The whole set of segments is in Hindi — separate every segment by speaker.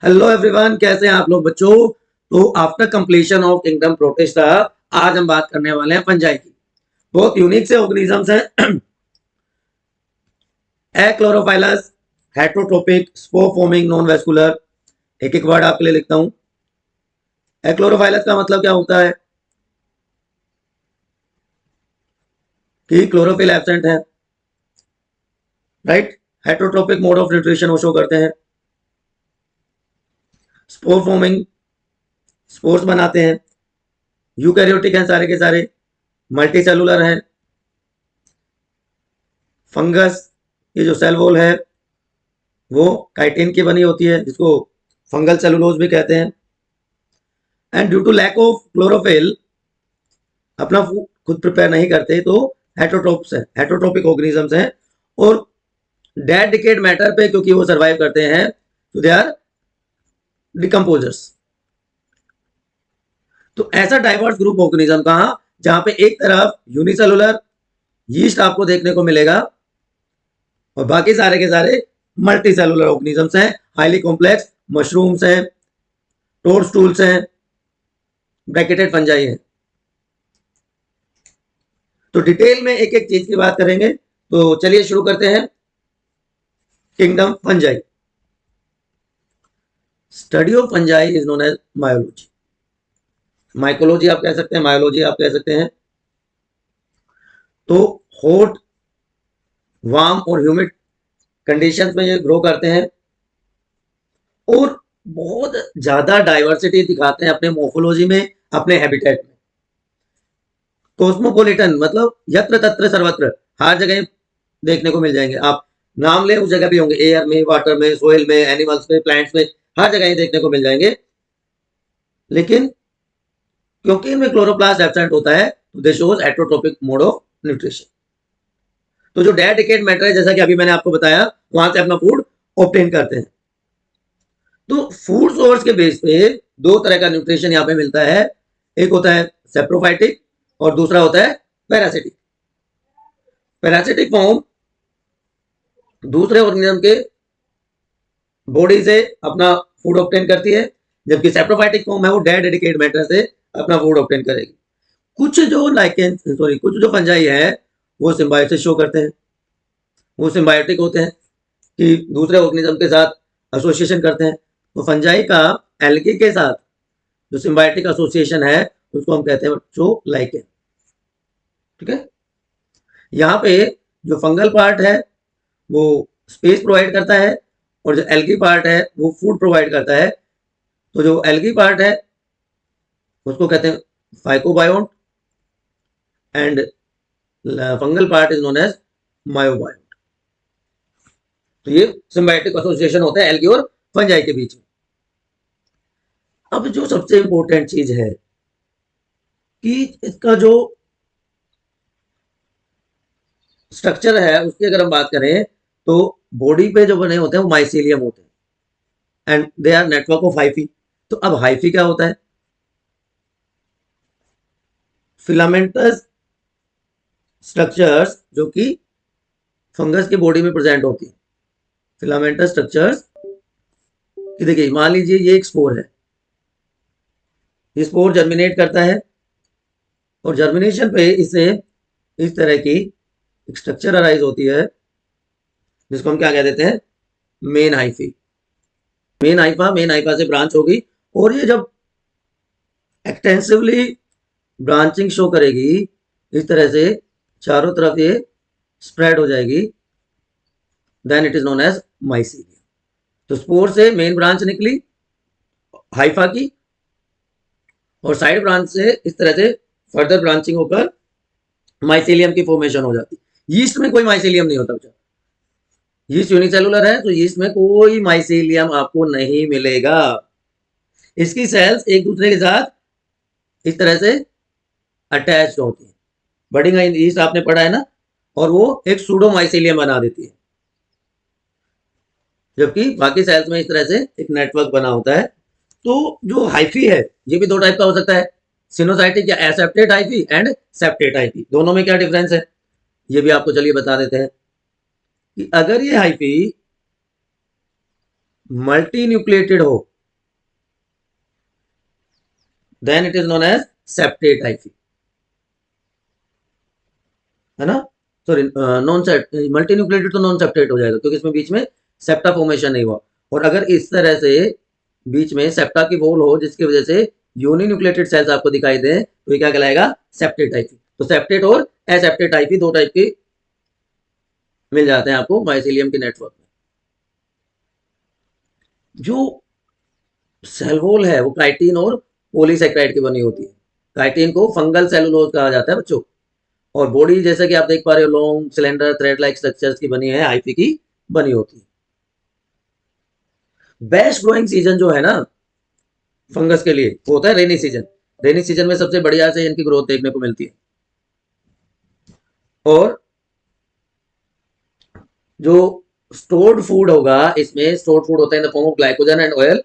Speaker 1: हेलो एवरीवन, कैसे हैं आप लोग बच्चों। तो after completion of kingdom protista आज हम बात करने वाले हैं फंजाई की। बहुत यूनिक से ऑर्गेनिजम्स हैं। Achlorophyllous, heterotrophic, spore forming, non vascular. एक एक वर्ड आपके लिए लिखता हूं। एक्लोरोफाइलस का मतलब क्या होता है कि क्लोरोफिल एब्सेंट है, right. Heterotrophic mode of nutrition वो शो करते हैं। स्पोर फॉर्मिंग, स्पोर्स बनाते हैं। यूकैरियोटिक हैं सारे के सारे, मल्टी सेलुलर हैं। फंगस, ये जो सेल वॉल है वो काइटिन की बनी होती है, जिसको फंगल सेलुलोज भी कहते हैं। And due to lack of chlorophyll अपना फूड खुद प्रिपेयर नहीं करते, तो हेटरोट्रोप्स है, हेटरोट्रोपिक ऑर्गेनिजम्स हैं। और डेड डिकेड मैटर पे क्योंकि वो सर्वाइव करते हैं, तो दे आर डिकम्पोजर्स। तो ऐसा डाइवर्स ग्रुप ऑर्गेनिज्म कहा जहां पे एक तरफ यूनिसेलुलर यीस्ट आपको देखने को मिलेगा और बाकी सारे के सारे मल्टी सेलुलर ऑर्गेनिजम्स हैं, हाईली कॉम्प्लेक्स मशरूम्स हैं, टोडस्टूल्स हैं, ब्रैकेटेड फंजाई हैं। तो डिटेल में एक एक चीज की बात करेंगे। तो चलिए शुरू करते हैं। Kingdom fungi. Study of fungi is known as myology. Mycology आप कह सकते हैं, मायोलॉजी आप कह सकते हैं। तो हॉट, वार्म और ह्यूमिड कंडीशंस में ये ग्रो करते हैं और बहुत ज्यादा डाइवर्सिटी दिखाते हैं अपने मोर्फोलॉजी में, अपने हैबिटेट में। कॉस्मोपोलिटन मतलब यत्र तत्र सर्वत्र, हर जगह देखने को मिल जाएंगे। आप नाम ले उस जगह भी होंगे, एयर में, वाटर में, सोइल में, एनिमल्स में, प्लांट्स में, हर जगह ही देखने को मिल जाएंगे। लेकिन क्योंकि इनमें क्लोरोप्लास्ट एब्सेंट होता है, तो दे shows heterotrophic mode of nutrition. तो जो डेड डिकेड मैटर है, जैसा कि अभी मैंने आपको बताया, वहां से अपना फूड ऑब्टेन करते हैं। तो फूड सोर्स के बेस पे दो तरह का न्यूट्रिशन यहाँ पे मिलता है। एक होता है सेप्रोफाइटिक और दूसरा होता है पैरासिटिक। पैरासिटिक फॉर्म दूसरे ऑर्गेनिज्म के बॉडी से अपना फूड ऑब्टेन करती है, जबकि सेप्रोफाइटिक फॉर्म है वो डेड डेडिकेट मैटर से अपना फूड ऑब्टेन करेगी। कुछ जो फंजाई है वो सिम्बायोसिस शो करते हैं, वो सिम्बायोटिक होते हैं कि दूसरे ऑर्गेनिज्म के साथ एसोसिएशन करते हैं। तो फंजाई का एल्गी के साथ जो सिम्बायोटिक एसोसिएशन है उसको हम कहते हैं बच्चों लाइकेन। ठीक है। यहाँ पे जो फंगल पार्ट है वो स्पेस प्रोवाइड करता है और जो एल्गी पार्ट है वो फूड प्रोवाइड करता है। तो जो एल्गी पार्ट है उसको कहते हैं phycobiont and fungal part is known as mycobiont. तो ये सिम्बायोटिक एसोसिएशन होता है एल्गी और फंजाई के बीच में। अब जो सबसे इंपॉर्टेंट चीज है कि इसका जो स्ट्रक्चर है उसकी अगर हम बात करें, तो बॉडी पे जो बने होते हैं वो माइसीलियम होते हैं and they are network of hyphae. तो अब हाइफी क्या होता है? फिलामेंटस स्ट्रक्चर्स जो कि फंगस की बॉडी में प्रेजेंट होती है। फिलामेंटस स्ट्रक्चर्स कि देखिए, मान लीजिए ये एक स्पोर है, ये स्पोर जर्मिनेट करता है और जर्मिनेशन पे इसे इस तरह की एक स्ट्रक्चर अराइज होती है जिसको हम क्या कह देते हैं, मेन हाइफी। मेन हाइफा से ब्रांच होगी और ये जब एक्सटेंसिवली ब्रांचिंग शो करेगी इस तरह से, चारों तरफ ये स्प्रेड हो जाएगी, then it is known as mycelium. तो स्पोर से मेन ब्रांच निकली हाइफा की और साइड ब्रांच से इस तरह से फर्दर ब्रांचिंग होकर माइसीलियम की फॉर्मेशन हो जाती है। यीस्ट में कोई माइसीलियम नहीं होता बच्चा, यीस्ट यूनिसेलुलर है, तो यीस्ट में कोई माइसीलियम आपको नहीं मिलेगा। इसकी सेल्स एक दूसरे के साथ इस तरह से अटैच होती है। बडिंग यीस्ट आपने पढ़ा है ना, और वो एक सूडो माइसीलियम बना देती है, जबकि बाकी सेल्स में इस तरह से एक नेटवर्क बना होता है। तो जो हाइफी है ये भी दो टाइप का हो सकता है, सिनोसाइटिक या aseptate hyphae and septate hyphae. दोनों में क्या डिफरेंस है ये भी आपको चलिए बता देते हैं कि अगर ये हाइफी मल्टी न्यूक्लिएटेड हो, then it is known as septate hyphae, है ना। Sorry, non sept, multi nucleated तो नॉन सेप्टेट हो जाएगा क्योंकि इसमें बीच में सेप्टा फॉर्मेशन नहीं हुआ। और अगर इस तरह से बीच में सेप्टा की वॉल हो जिसकी वजह से यूनिन्यूक्लिएटेड सेल्स आपको दिखाई दे, तो ये क्या कहलाएगा, सेप्टेट हाइफी। तो सेप्टेट और एसेप्टेट हाइफी दो टाइप की मिल जाते हैं आपको माइसीलियम के नेटवर्क में। जो सेल वॉल है वो काइटिन और पॉलीसेकेराइड की बनी होती है। काइटिन को फंगल सेलुलोज कहा जाता है बच्चों। और बॉडी जैसा कि आप देख पा रहे हो long cylinder thread like structures की बनी है, हाइफी की बनी होती है। बेस्ट ग्रोइंग सीजन जो है ना फंगस के लिए वो होता है रेनी सीजन। रेनी सीजन में सबसे बढ़िया से इनकी ग्रोथ देखने को मिलती है। और जो स्टोर्ड फूड होगा, इसमें स्टोर्ड फूड होता है in the form of glycogen and oil.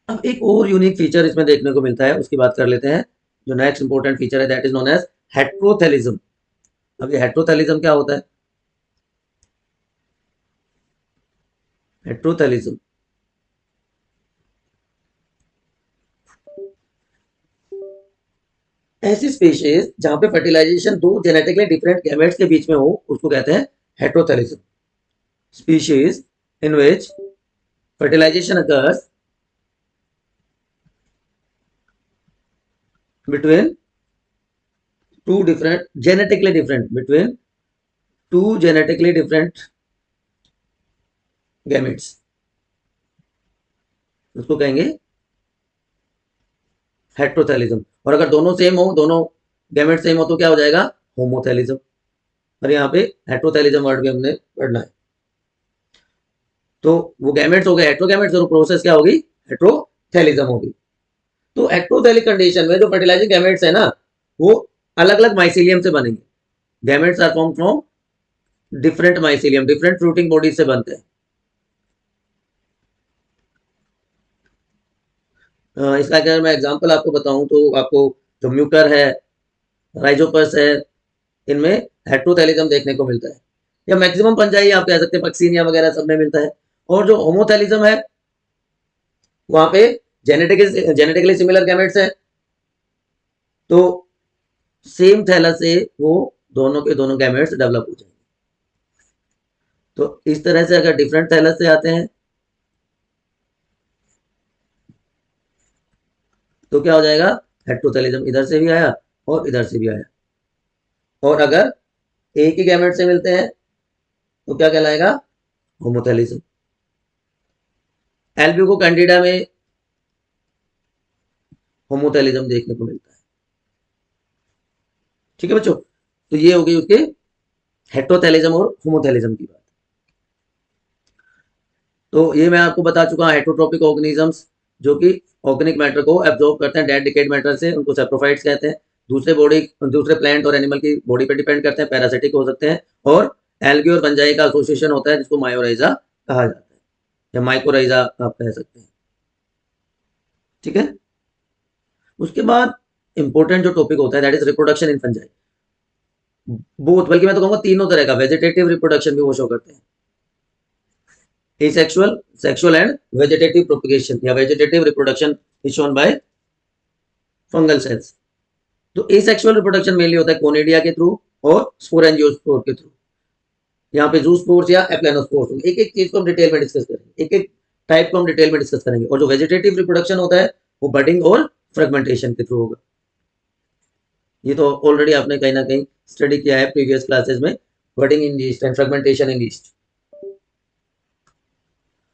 Speaker 1: अब एक और यूनिक फीचर इसमें देखने को मिलता है, उसकी बात कर लेते हैं। जो नेक्स्ट इंपॉर्टेंट फीचर है that is known as heterothallism. अब ये हेट्रोथेलिज्म क्या होता है? हेट्रोथेलिज्म ऐसी स्पीशीज जहां पे फर्टिलाइजेशन दो जेनेटिकली डिफरेंट गैमेट्स के बीच में हो उसको कहते हैं heterothallism. Species in which fertilization occurs between two different genetically different between two genetically different gametes, उसको कहेंगे हेट्रोथेलिज्म। और अगर दोनों सेम हो, दोनों गैमेट सेम हो तो क्या हो जाएगा, होमोथेलिज्म। और यहाँ पे हेट्रोथेलिज्म वर्ड भी हमने पढ़ना है। तो वो गैमेट्स हो गए हेट्रोगैमेट्स और प्रोसेस क्या होगी, हेट्रोथेलिज्म होगी। तो हेट्रोथेलिक कंडीशन में जो फर्टिलाइजिंग गैमेट्स है ना वो अलग अलग माइसीलियम से बनेंगे। Gametes are form from different mycelium, different fruiting bodies से बनते हैं। इसका अगर मैं एग्जांपल आपको बताऊं तो आपको जो म्यूकर है, राइजोपस है, इनमें हेट्रोथेलिज्म देखने को मिलता है। या मैक्सिमम पंजाई आप कह सकते हैं पक्सीनिया वगैरह सब में मिलता है। और जो होमोथेलिज्म है वहां पे जेनेटिकली सिमिलर गैमेट्स है, तो सेम थैलस से वो दोनों के दोनों गैमेट्स डेवलप हो जाएंगे। तो इस तरह से अगर डिफरेंट थैलस से आते हैं तो क्या हो जाएगा, हेट्रोथेलिज्म इधर से भी आया और इधर से भी आया। और अगर एक ही गैमेट से मिलते हैं तो क्या कहलाएगा, होमोथेलिज्म। एल्ब्यूको कैंडिडा में होमोथेलिज्म देखने को मिलता है। ठीक है बच्चों, तो ये हो गई उसके हेट्रोथेलिज्म और होमोथेलिज्म की बात। तो ये मैं आपको बता चुका हूं हेट्रोट्रोपिक ऑर्गेनिजम्स जो कि ऑर्गेनिक मैटर को एब्जॉर्ब करते हैं डेड डिकेड मैटर से, उनको सैप्रोफाइट्स कहते हैं। दूसरे प्लांट और एनिमल की बॉडी पे डिपेंड करते हैं, पैरासिटिक हो सकते हैं। और एल्गी और फंजाई का एसोसिएशन होता है जिसको मायोराइजा कहा जाता है या माइकोराइजा आप कह सकते हैं। ठीक है, उसके बाद इंपॉर्टेंट जो टॉपिक होता है that is reproduction in fungi. Both, बल्कि मैं तो कहूंगा तीनों तरह का, वेजिटेटिव रिप्रोडक्शन भी वो शो करते हैं। asexual, sexual and vegetative propagation या vegetative reproduction is shown by fungal cells। तो asexual reproduction मेनली होता है कोनिडिया के थ्रू और स्पोरेंजियोस्पोर के थ्रू। यहाँ पे जूस्पोर्स या एप्लानोस्पोर्स, एक एक चीज को हम डिटेल में डिस्कस करेंगे, एक एक टाइप को हम डिटेल में डिस्कस करेंगे। और जो वेजिटेटिव रिप्रोडक्शन होता है वो बडिंग और फ्रेगमेंटेशन के थ्रू होगा। ये तो ऑलरेडी आपने कहीं ना कहीं स्टडी किया है प्रीवियस क्लासेस में, budding in east and fragmentation in east.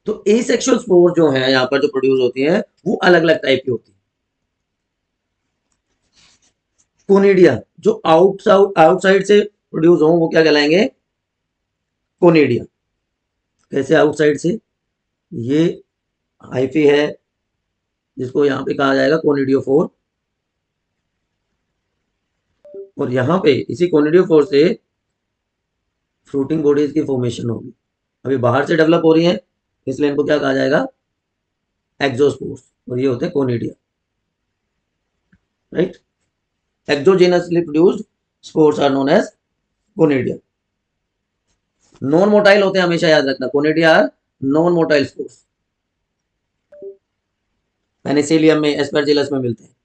Speaker 1: तो एसेक्सुअल स्पोर जो है यहाँ पर जो प्रोड्यूस होती है वो अलग अलग टाइप की होती है। कोनिडिया जो आउटसाइड से प्रोड्यूस हो वो क्या कहलाएंगे, कोनिडिया। कैसे आउटसाइड से, ये हाइफी है जिसको यहाँ पे कहा जाएगा कोनिडियोफोर। और यहाँ पे इसी कोनिडियोफोर से फ्रूटिंग बॉडीज की फॉर्मेशन होगी। अभी बाहर से डेवलप हो रही है इसलिए इनको क्या कहा जाएगा, एक्सोस्पोर्स। और ये होते हैं conidia, right. Exogenously produced spores are known as conidia. Non motile होते हैं, हमेशा याद रखना, conidia are non motile spores. Penicillium में, एस्परजिलस में मिलते हैं।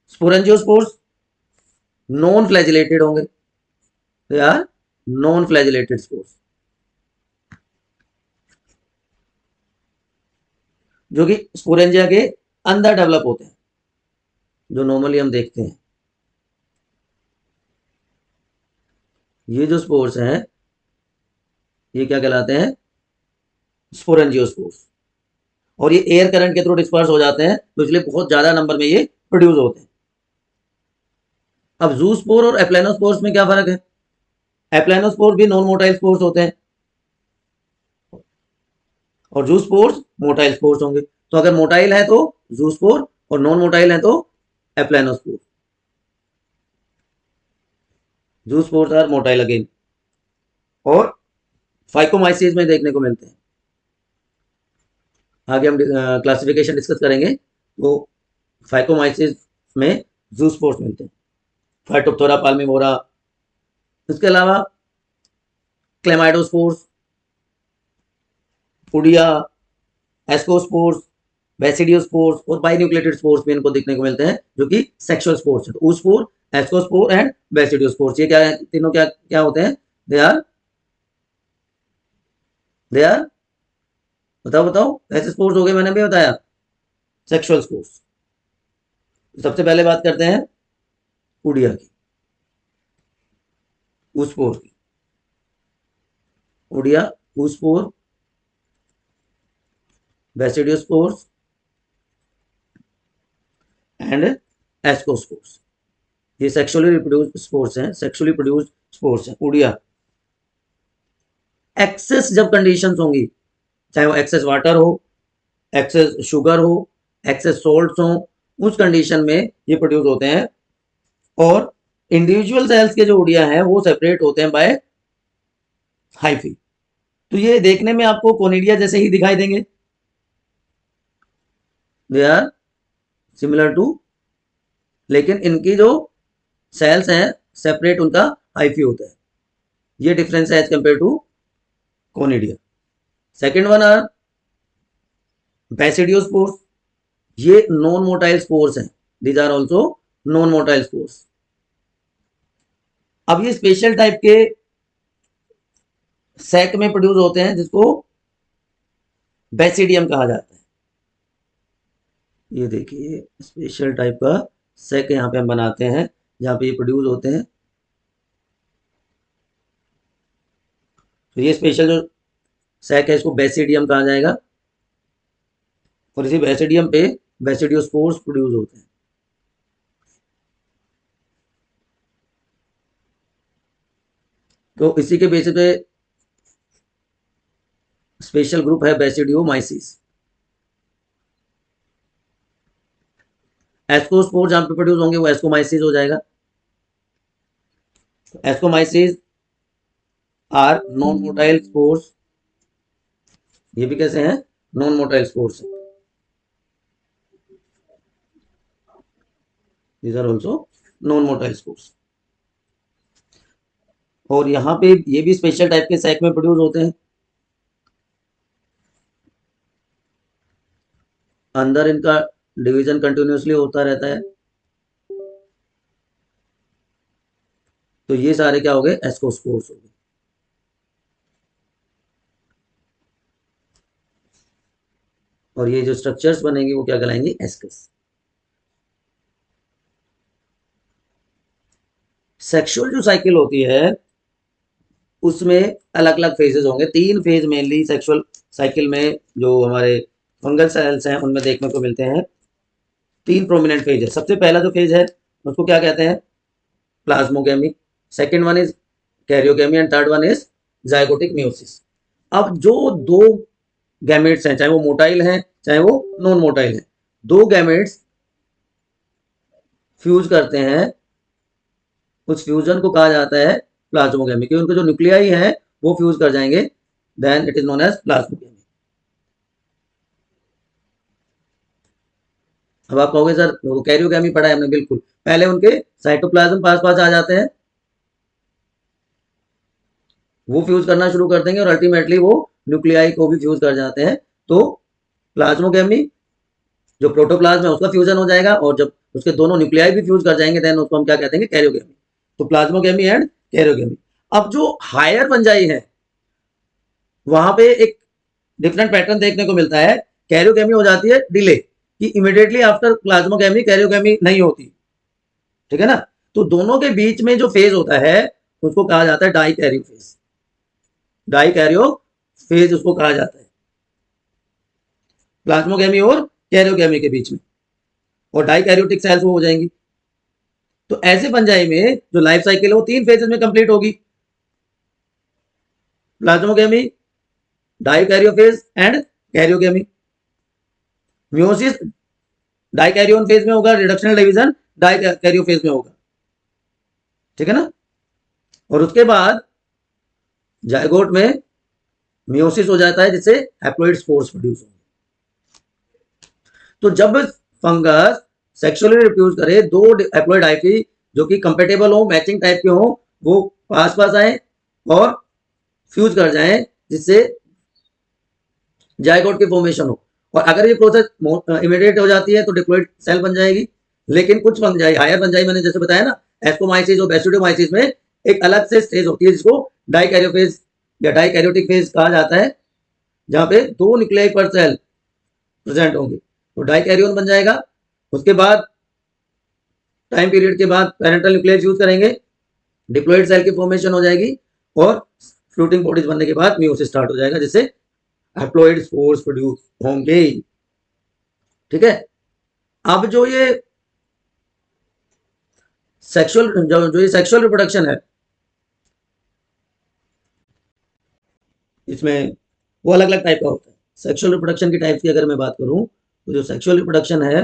Speaker 1: स्पोरेंजियोस्पोर्स नॉन फ्लैजिलेटेड होंगे, they are non flagellated spores, जो कि स्पोरेंजिया के अंदर डेवलप होते हैं, जो नॉर्मली हम देखते हैं। ये जो स्पोर्स हैं ये क्या कहलाते हैं? स्पोरेंजियोस्पोर्स। और ये एयर करंट के थ्रू डिस्पर्स हो जाते हैं, तो इसलिए बहुत ज्यादा नंबर में ये प्रोड्यूस होते हैं। अब जूस्पोर और एप्लानोस्पोर्स में क्या फर्क है? एप्लानोस्पोर भी नॉन मोटाइल स्पोर्स होते हैं और जूस्पोर्स मोटाइल स्पोर्स होंगे। तो अगर मोटाइल है तो जूस्पोर और नॉन मोटाइल है तो एप्लानोस्पोर। जूस्पोर्स आर मोटाइल अगेन, और फाइकोमाइसिस में देखने को मिलते हैं। आगे हम क्लासिफिकेशन डिस्कस करेंगे, तो फाइकोमाइसिस में जूस्पोर्स मिलते हैं, फाइटोप्थोरा पाल्मिवोरा। इसके अलावा क्लेमाइडोस्पोर्स, उडिया, एस्कोस्पोर्स, बेसिडियोस्पोर्स और बाइन्यूक्लिएटेड स्पोर्स भी इनको देखने को मिलते हैं, जो कि सेक्सुअल स्पोर्स है। ऊस्पोर, एस्कोस्पोर एंड बेसिडियोस्पोर्स, ये क्या है? तीनों क्या क्या होते हैं? दे आर बताओ बताओ, ऐसे स्पोर्ट्स हो गए, मैंने भी बताया, सेक्सुअल स्पोर्ट्स। सबसे पहले बात करते हैं उडिया की, ऊस्पोर की। उडिया, ऊस्पोर, बेसिडियोस्पोर्स एंड एस्कोस्पोर्स, ये सेक्सुअली रिप्रोड्यूस्ड स्पोर्स हैं, सेक्सुअली प्रोड्यूस्ड स्पोर्स हैं। उडिया, एक्सेस जब कंडीशंस होंगी, चाहे वो एक्सेस वाटर हो, एक्सेस शुगर हो, एक्सेस सोल्ट्स हो, उस कंडीशन में ये प्रोड्यूस होते हैं। और इंडिविजुअल सेल्स के जो उडिया हैं वो सेपरेट होते हैं बाय हाइफी। तो ये देखने में आपको कोनिडिया जैसे ही दिखाई देंगे, दे आर सिमिलर टू, लेकिन इनकी जो सेल्स हैं सेपरेट, उनका हाइफी होता है। ये डिफरेंस है as compare to conidia. Second one are basidiospores, ये नॉन मोटाइल स्पोर्स हैं, these are also non motile spores. अब ये स्पेशल टाइप के सैक में प्रोड्यूस होते हैं, जिसको बेसिडियम कहा जाता है। ये देखिए स्पेशल टाइप का सैक यहाँ पे हम बनाते हैं, जहाँ पे ये प्रोड्यूस होते हैं। तो ये स्पेशल जो सैक है इसको बेसिडियम कहा जाएगा, और इसी बेसिडियम पे बेसिडियोस्पोर्स प्रोड्यूस होते हैं। तो इसी के बेसिस पे स्पेशल ग्रुप है बेसिडियोमाइसिस। एस्कोस्पोर जहां पे प्रोड्यूस होंगे वो एस्कोमाइसिस हो जाएगा। Ascomycetes are non motile spores, ये भी कैसे हैं? Non motile spores. These are also non motile spores. और यहाँ पे ये भी स्पेशल टाइप के सैक में प्रोड्यूस होते हैं। अंदर इनका डिवीजन कंटिन्यूसली होता रहता है। तो ये सारे क्या हो गए? एस्कोस्पोर्स हो गए। और ये जो स्ट्रक्चर्स बनेंगे वो क्या कहलाएंगे? एस्कस। सेक्सुअल जो साइकिल होती है उसमें अलग अलग फेजेस होंगे, 3 फेज मेनली सेक्सुअल साइकिल में जो हमारे फंगल सेल्स हैं उनमें देखने को मिलते हैं। 3 प्रोमिनेंट फेज है। सबसे पहला जो फेज है उसको क्या कहते हैं? Plasmogamy. Second one is karyogamy and third one is zygotic meiosis. अब जो दो गैमेट्स हैं, चाहे वो मोटाइल हैं चाहे वो नॉन मोटाइल हैं, दो गैमेट्स फ्यूज करते हैं, उस फ्यूजन को कहा जाता है प्लाज्मोगेमी, क्योंकि उनके जो न्यूक्लियाई हैं वो फ्यूज कर जाएंगे, then it is known as plasmogamy. अब आप कहोगे सर वो कैरियोगेमी पढ़ा है हमने, बिल्कुल। पहले उनके साइटोप्लाज्म पास पास आ जाते हैं, वो फ्यूज करना शुरू कर देंगे और अल्टीमेटली वो न्यूक्लियाई को भी फ्यूज कर जाते हैं। तो प्लाज्मोगेमी जो प्रोटोप्लाज्म है उसका फ्यूजन हो जाएगा, और जब उसके दोनों न्यूक्लियाई भी फ्यूज कर जाएंगे देन उसको हम क्या कहते हैं, कैरियोगेमी। तो प्लाज्मोगेमी एंड कैरियोगेमी। अब जो हायर फंजाई है वहां पे एक डिफरेंट पैटर्न देखने को मिलता है। कैरियोगेमी हो जाती है डिले, कि इमीडिएटली आफ्टर प्लाज्मोगेमी कैरियोगेमी नहीं होती, ठीक है ना। तो दोनों के बीच में जो फेज होता है उसको कहा जाता है dikaryophase. Dikaryophase उसको कहा जाता है प्लाज्मोगेमी और कैरियोगेमी के बीच में, और डाई कैरियोटिक सेल्स वो हो जाएंगी। तो ऐसे फंजाई में जो लाइफ साइकिल है वो 3 फेजेस में कंप्लीट होगी, plasmogamy, dikaryophase and karyogamy. Meiosis dikaryon phase में होगा, रिडक्शनल डिवीजन डाइकैरियोफेज में होगा, ठीक है ना। और उसके बाद जायगोट में म्यूसिस हो जाता है जिससे हैप्लॉइड स्पोर्स प्रोड्यूस होंगे। तो जब फंगस सेक्सुअली रिप्रोड्यूस करे, दो हैप्लॉइड हाइफी जो कि कंपेटेबल हो, मैचिंग टाइप के हो, वो पास पास आए और फ्यूज कर जाएं जिससे जायगोट की फॉर्मेशन हो। और अगर ये प्रोसेस इमीडिएट हो जाती है तो डिप्लॉइड सेल बन जाएगी। लेकिन कुछ फंजाई, हायर फंजाई मैंने जैसे बताया ना, एस्कोमाइसिस और बेसिडोमाइसिस में एक अलग से स्टेज होती है जिसको डाइकैरियोफेज या डाइकैरियोटिक फेज कहा जाता है, जहां पे 2 न्यूक्लियाई पर सेल प्रेजेंट होंगे, तो डाइकैरियोन बन जाएगा। उसके बाद टाइम पीरियड के बाद पेरेंटल न्यूक्लियस यूज करेंगे, डिप्लॉइड सेल की फॉर्मेशन हो जाएगी, और फ्लोटिंग बॉडीज बनने के बाद म्यूसिस स्टार्ट हो जाएगा जिससे हैप्लॉइड स्पोर्स प्रोड्यूस होंगे, ठीक है। अब जो ये सेक्सुअल रिप्रोडक्शन है, इसमें वो अलग अलग टाइप का होता है। सेक्सुअल रिप्रोडक्शन की टाइप की अगर मैं बात करूं तो जो सेक्सुअल रिप्रोडक्शन है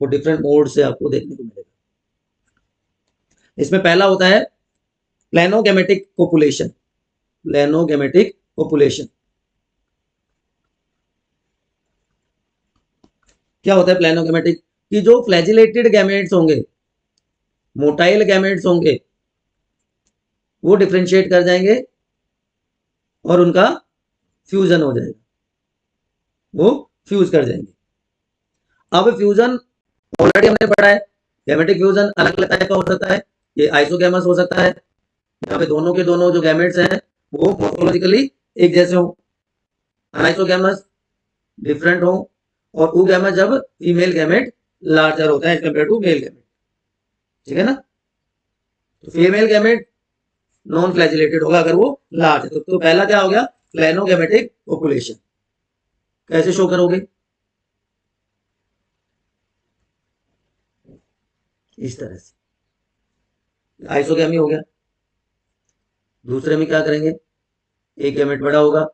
Speaker 1: वो डिफरेंट मोड से आपको देखने को मिलेगा। इसमें पहला होता है प्लेनोगेमेटिक कोपुलेशन। प्लेनोगेमेटिक कोपुलेशन क्या होता है प्लेनोगेमेटिक? कि जो फ्लैजिलेटेड गैमेट्स होंगे, मोटाइल गैमेट्स होंगे, वो डिफ्रेंशिएट कर जाएंगे और उनका फ्यूजन हो जाएगा, वो फ्यूज कर जाएंगे। अब फ्यूजन ऑलरेडी हमने पढ़ा है, गैमेटिक फ्यूजन अलग अलग टाइप का हो सकता है। ये आइसोगैमस हो सकता है, यहाँ पे दोनों के दोनों जो गैमेट्स हैं वो मोर्फोलॉजिकली एक जैसे हो। आइसोगैमस डिफरेंट हो, और ऊगैमस जब फीमेल गैमेट लार्जर होता है as compare to male gamete, ठीक है ना। तो फीमेल गैमेट नॉन फ्लैजिलेटेड होगा अगर वो लार्ज है। तो पहला क्या हो गया, प्लेनोगैमेटिक पॉपुलेशन। कैसे शो करोगे? इस तरह से आइसोगैमी हो गया। दूसरे में क्या करेंगे, एक गैमेट बड़ा होगा,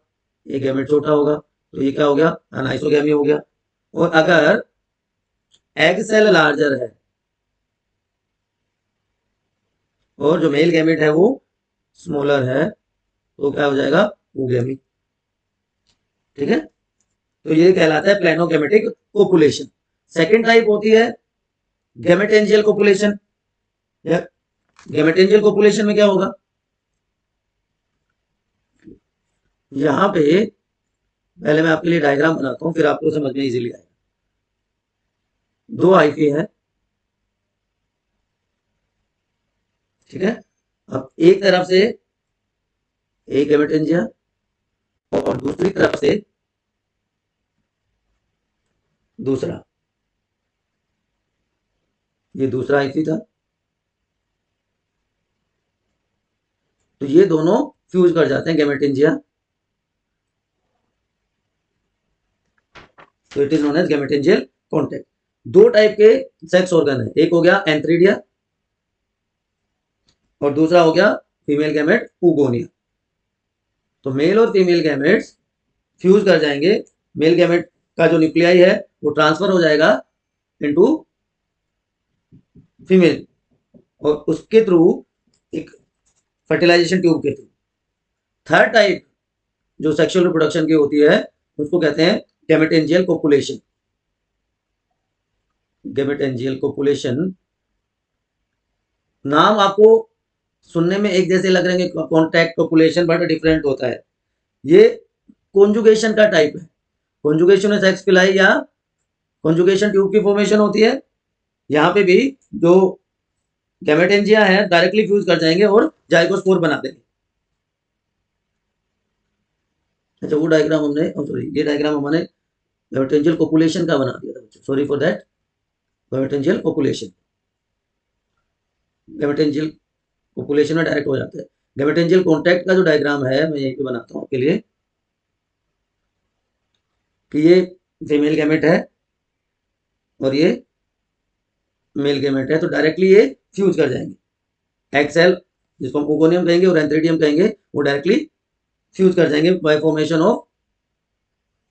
Speaker 1: एक गैमेट छोटा होगा, तो ये क्या हो गया, अनाइसोगैमी हो गया। और अगर एग सेल लार्जर है और जो मेल गैमेट है वो स्मॉलर है, तो क्या हो जाएगा, ऊगैमी, ठीक है। तो ये कहलाता है प्लेनोगैमेटिक कोपुलेशन। सेकंड टाइप होती है गैमेटेंजियल कोपुलेशन। गैमेटेंजियल कोपुलेशन में क्या होगा, यहां पे पहले मैं आपके लिए डायग्राम बनाता हूं फिर आपको समझ में इजीली आएगा। 2 हाइफी है, ठीक है। अब एक तरफ से एक गैमेटेंजिया और दूसरी तरफ से दूसरा, ये दूसरा हाइफी था। तो ये दोनों फ्यूज कर जाते हैं गैमेटेंजिया, तो it is known as gametangial contact. 2 type के सेक्स ऑर्गन है, एक हो गया एंथ्रीडिया और दूसरा हो गया फीमेल गैमेट ऊगोनिया। तो मेल और फीमेल गैमेट्स फ्यूज कर जाएंगे, मेल गैमेट का जो न्यूक्लियाई है वो ट्रांसफर हो जाएगा इनटू फीमेल, और उसके थ्रू एक फर्टिलाइजेशन ट्यूब के थ्रू। थर्ड टाइप जो सेक्सुअल रिप्रोडक्शन की होती है उसको कहते हैं गैमेटेंजियल कोपुलेशन। गैमेटेंजियल कोपुलेशन नाम आपको सुनने में एक जैसे लग रहे हैं, कॉन्टैक्ट पॉपुलेशन, बट डिफरेंट होता है। ये कॉन्जुगेशन का टाइप है, कॉन्जुगेशन में सेक्स पिलाई या कॉन्जुगेशन ट्यूब की फॉर्मेशन होती है। यहाँ पे भी जो गैमेटेंजिया है डायरेक्टली फ्यूज कर जाएंगे और जाइगोस्पोर बना देंगे। अच्छा, वो डायग्राम हमने, सॉरी, ये डायग्राम हमने गैमेटेंजियल पॉपुलेशन का बना दिया था बच्चों, sorry for that. Gametangial population, gametangial population में डायरेक्ट हो जाता है। गैमेटेंजियल कॉन्टैक्ट का जो डायग्राम है मैं यहीं पे बनाता हूँ आपके लिए, कि ये फीमेल गैमेट है और ये मेल गैमेट है, तो डायरेक्टली ये फ्यूज कर जाएंगे। एक्सेल जिसको हम ओगोनियम कहेंगे और एंथ्रेडियम कहेंगे, वो डायरेक्टली फ्यूज कर जाएंगे बाय फॉर्मेशन ऑफ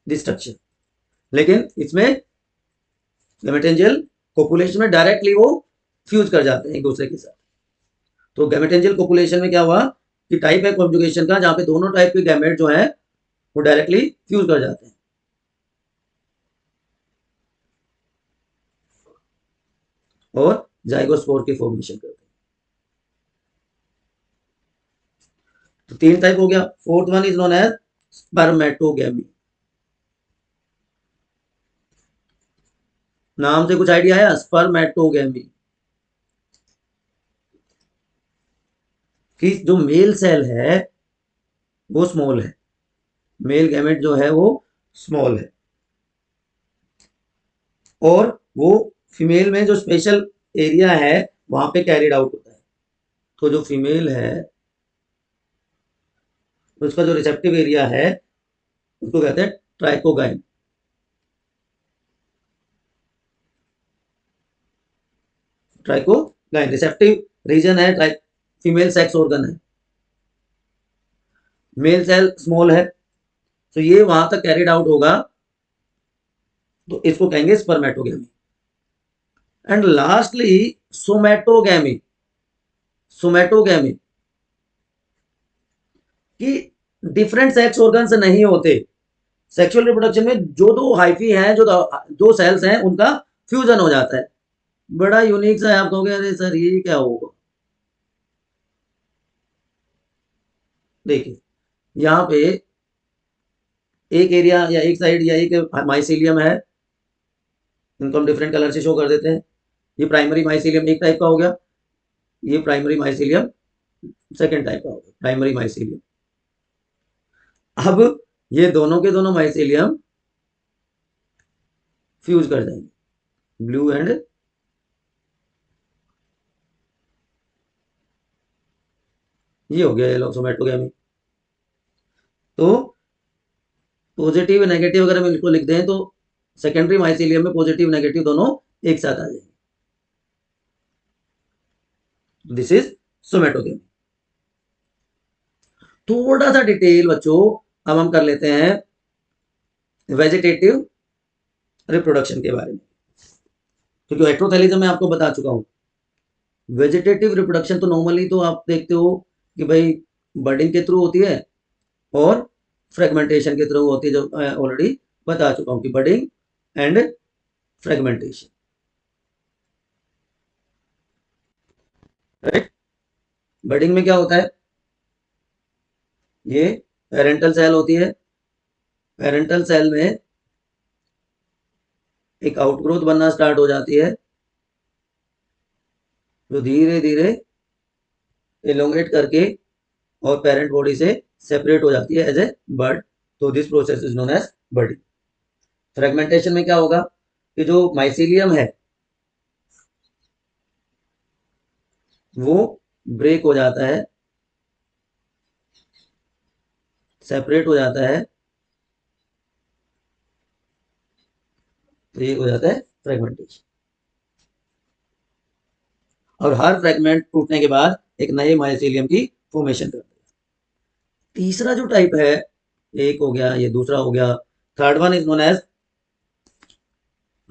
Speaker 1: डिस्ट्रक्शन। लेकिन इसमें गैमेटेंजियल पॉपुलेशन में डायरेक्टली वो फ्यूज कर जाते हैं एक दूसरे के साथ। तो गैमेटेंजियल पॉपुलेशन में क्या हुआ कि टाइप है कॉन्जुगेशन का, जहां पे दोनों टाइप के गैमेट जो है वो डायरेक्टली फ्यूज कर जाते हैं। और जाइगोस्पोर की फॉर्मेशन करते हैं। तो 3 टाइप हो गया। Fourth one is known as spermatogamy. नाम से कुछ आइडिया आया, स्पर्मेटोगैमी, कि जो मेल सेल है वो स्मॉल है, मेल गैमेट जो है वो स्मॉल है, और वो फीमेल में जो स्पेशल एरिया है वहां पे कैरिड आउट होता है। तो जो फीमेल है उसका जो रिसेप्टिव एरिया है उसको कहते हैं ट्राइकोगाइन। ट्राइकोगाइन रिसेप्टिव रीजन है, फीमेल सेक्स ऑर्गन है। मेल सेल स्मॉल है, तो ये वहां तक कैरिड आउट होगा, तो इसको कहेंगे spermatogamy. And lastly somatogamy. Somatogamy कि डिफरेंट सेक्स ऑर्गन से नहीं होते, सेक्सुअल रिप्रोडक्शन में जो दो हाइफी हैं, जो दो सेल्स हैं, उनका फ्यूजन हो जाता है। बड़ा यूनिक सा है। आप कहोगे अरे सर ये क्या होगा। देखिए यहाँ पे एक एरिया या एक साइड या एक माइसीलियम है, इनको हम डिफरेंट कलर से शो कर देते हैं। ये प्राइमरी माइसीलियम एक टाइप का हो गया, ये प्राइमरी माइसीलियम सेकेंड टाइप का हो गया, प्राइमरी माइसीलियम। अब ये दोनों के दोनों माइसीलियम फ्यूज कर जाएंगे, ब्लू एंड, ये हो गया येलो सोमैटोगैमी। तो पॉजिटिव नेगेटिव अगर हम इनको लिख दें तो सेकेंडरी माइसीलियम में पॉजिटिव नेगेटिव दोनों एक साथ आ जाएंगे। This is somatogamy. थोड़ा सा डिटेल बच्चों अब हम कर लेते हैं वेजिटेटिव रिप्रोडक्शन के बारे में, क्योंकि हेटेरोथैलिज्म मैं आपको बता चुका हूं। वेजिटेटिव रिप्रोडक्शन तो नॉर्मली तो आप देखते हो कि भाई बर्डिंग के थ्रू होती है और फ्रेगमेंटेशन के थ्रू होती है, जो ऑलरेडी बता चुका हूं कि बर्डिंग एंड फ्रेगमेंटेशन, राइट। बर्डिंग में क्या होता है, ये पेरेंटल सेल होती है, पेरेंटल सेल में एक आउटग्रोथ बनना स्टार्ट हो जाती है, जो धीरे धीरे एलोंगेट करके और पेरेंट बॉडी से सेपरेट हो जाती है एज ए बर्ड। तो this process is known as budding. Fragmentation में क्या होगा कि जो माइसीलियम है वो ब्रेक हो जाता है, सेपरेट हो जाता है, तो ये हो जाता है फ्रेगमेंटेशन। और हर फ्रेगमेंट टूटने के बाद एक नए माइसीलियम की फॉर्मेशन करता है। तीसरा जो टाइप है, एक हो गया, ये दूसरा हो गया, third one is known as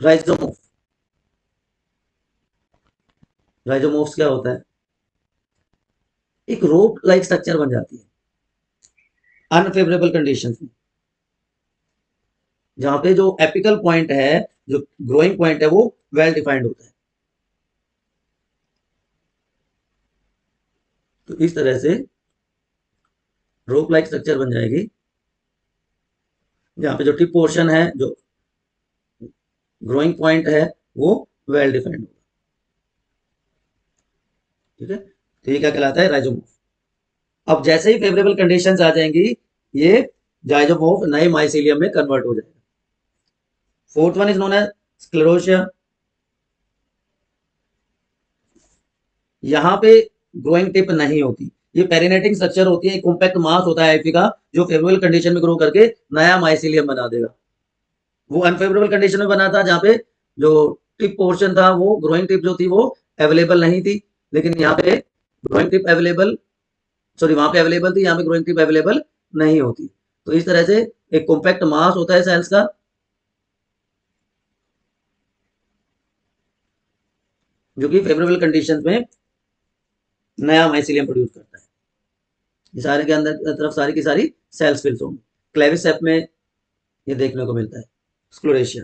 Speaker 1: rhizomorph. Rhizomorphs क्या होता है, एक रोप लाइक स्ट्रक्चर बन जाती है अनफेवरेबल कंडीशंस में, जहां पे जो एपिकल पॉइंट है, जो ग्रोइंग पॉइंट है, वो वेल डिफाइंड होता है। तो इस तरह से रोप लाइक स्ट्रक्चर बन जाएगी, जहां पे जो टिप पोर्शन है, जो ग्रोइंग पॉइंट है वो वेल डिफाइंड होगा। ठीक है, तो ये क्या कहलाता है, राइजोमोर्फ। अब जैसे ही फेवरेबल कंडीशंस आ जाएंगी, ये जाइजोमोर्फ नए माइसीलियम में कन्वर्ट हो जाएगा। Fourth one is known as sclerotia. यहाँ पे ग्रोइंग टिप नहीं होती, ये पेरिनेटिंग स्ट्रक्चर होती है, कॉम्पैक्ट मास होता है एफी का, जो फेवरेबल कंडीशन में ग्रो करके नया माइसीलियम बना देगा। वो अनफेवरेबल कंडीशन में बना था, जहाँ पे जो टिप पोर्शन था, वो ग्रोइंग टिप जो थी वो अवेलेबल नहीं थी, लेकिन यहाँ पे ग्रोइंग टिप अवेलेबल, सॉरी वहां पे अवेलेबल थी, यहाँ पे ग्रोइंग टिप अवेलेबल नहीं होती। तो इस तरह से एक कॉम्पैक्ट मास होता है सेल्स का, जो कि फेवरेबल कंडीशंस में नया माइसीलियम प्रोड्यूस करता है। ये सारे के अंदर तरफ सारी की सारी सेल्स फिल्स होंगी। क्लेविसेप में ये देखने को मिलता है, स्क्लेरोशिया।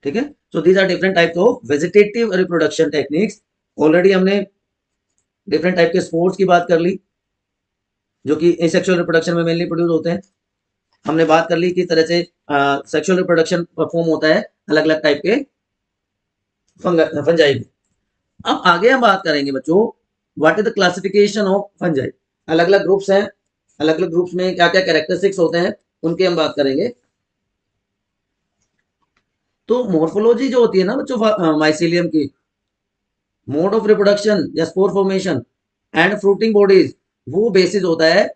Speaker 1: ठीक है, so these are different types of vegetative reproduction techniques. Already हमने डिफरेंट टाइप के स्पोर्स की बात कर ली, जो कि एसेक्सुअल रिप्रोडक्शन में मेनली प्रोड्यूस होते हैं। हमने बात कर ली किस तरह से सेक्सुअल रिप्रोडक्शन परफॉर्म होता है अलग अलग टाइप के फंजाई में। अब आगे हम बात करेंगे बच्चों, what is the classification of fungi. अलग अलग ग्रुप्स हैं, अलग अलग ग्रुप्स में क्या क्या कैरेक्टरिस्टिक्स होते हैं, उनकी हम बात करेंगे। तो मॉर्फोलॉजी जो होती है ना बच्चों माइसीलियम की, मोड ऑफ रिप्रोडक्शन या spore formation and fruiting bodies, वो बेसिस होता है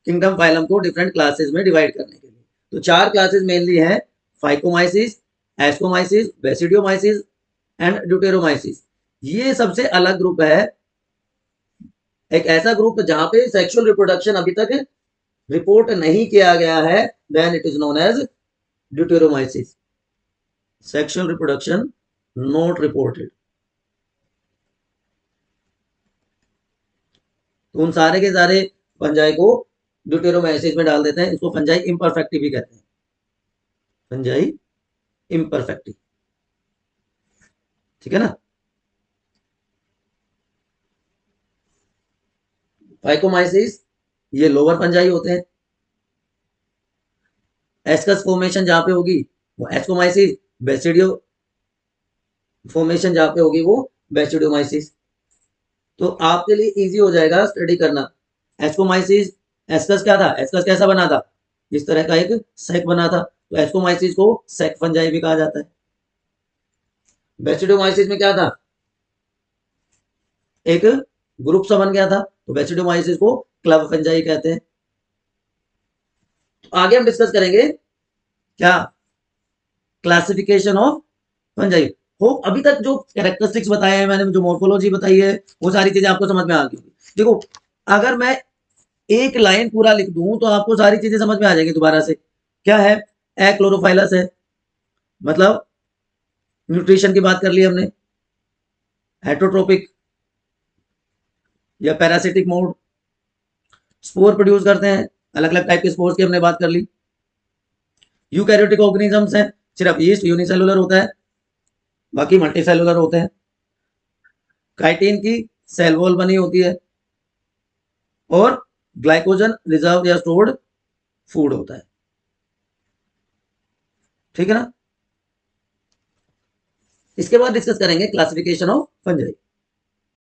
Speaker 1: किंगडम फाइलम को डिफरेंट क्लासेस में डिवाइड करने के लिए। तो चार क्लासेस मेनली हैं, फाइकोमाइसिस, एस्कोमाइसिस, बेसिडियोमाइसिस एंड ड्यूटेरोमाइसिस। ये सबसे अलग ग्रुप है, एक ऐसा ग्रुप जहां पे सेक्सुअल रिप्रोडक्शन अभी तक रिपोर्ट नहीं किया गया है, then it is known as deuteromycetes. Sexual reproduction not reported. तो उन सारे के सारे फंजाई को ड्यूटेरोमाइसिस में डाल देते हैं। इसको फंजाई इम्परफेक्टी भी कहते हैं, फंजाई इम्परफेक्टी। ठीक है ना। फाइकोमाइसिस ये लोअर फंजाई होते हैं। एस्कस फॉर्मेशन जहां पे होगी वो एस्कोमाइसिस, बेसिडियो फॉर्मेशन जहां पे होगी वो बेसिडियोमाइसिस। तो आपके लिए इजी हो जाएगा स्टडी करना। एस्कोमाइसिस, एस्कस क्या था, एस्कस कैसा बना था, इस तरह का एक सेक बना था, तो एस्कोमाइसिस को सेक फंजाई भी कहा जाता है। बेसिडियोमाइसिस में क्या था, एक ग्रुप सा बन गया था, तो बेसिडियोमाइसिस को क्लब फंजाई कहते हैं। तो आगे हम डिस्कस करेंगे क्या, क्लासिफिकेशन ऑफ फंजाई। होप अभी तक जो कैरेक्टरिस्टिक्स बताए हैं मैंने, जो मॉर्फोलॉजी बताई है, वो सारी चीजें आपको समझ में आ गई। देखो, अगर मैं एक लाइन पूरा लिख दूं तो आपको सारी चीजें समझ में आ जाएंगी दोबारा से। क्या है, एक्लोरोफाइलस है, मतलब न्यूट्रिशन की बात कर ली हमने, हेटरोट्रोपिक या पैरासिटिक मोड, स्पोर प्रोड्यूस करते हैं, अलग अलग टाइप के स्पोर्स की हमने बात कर ली। यूकैरियोटिक ऑर्गेनिजम्स हैं, सिर्फ यीस्ट यूनिसेलुलर होता है, बाकी मल्टीसेलुलर होते हैं। काइटिन की सेल वॉल बनी होती है, और ग्लाइकोजन रिजर्व या स्टोर्ड फूड होता है। ठीक है ना। इसके बाद डिस्कस करेंगे क्लासिफिकेशन ऑफ फंजाई।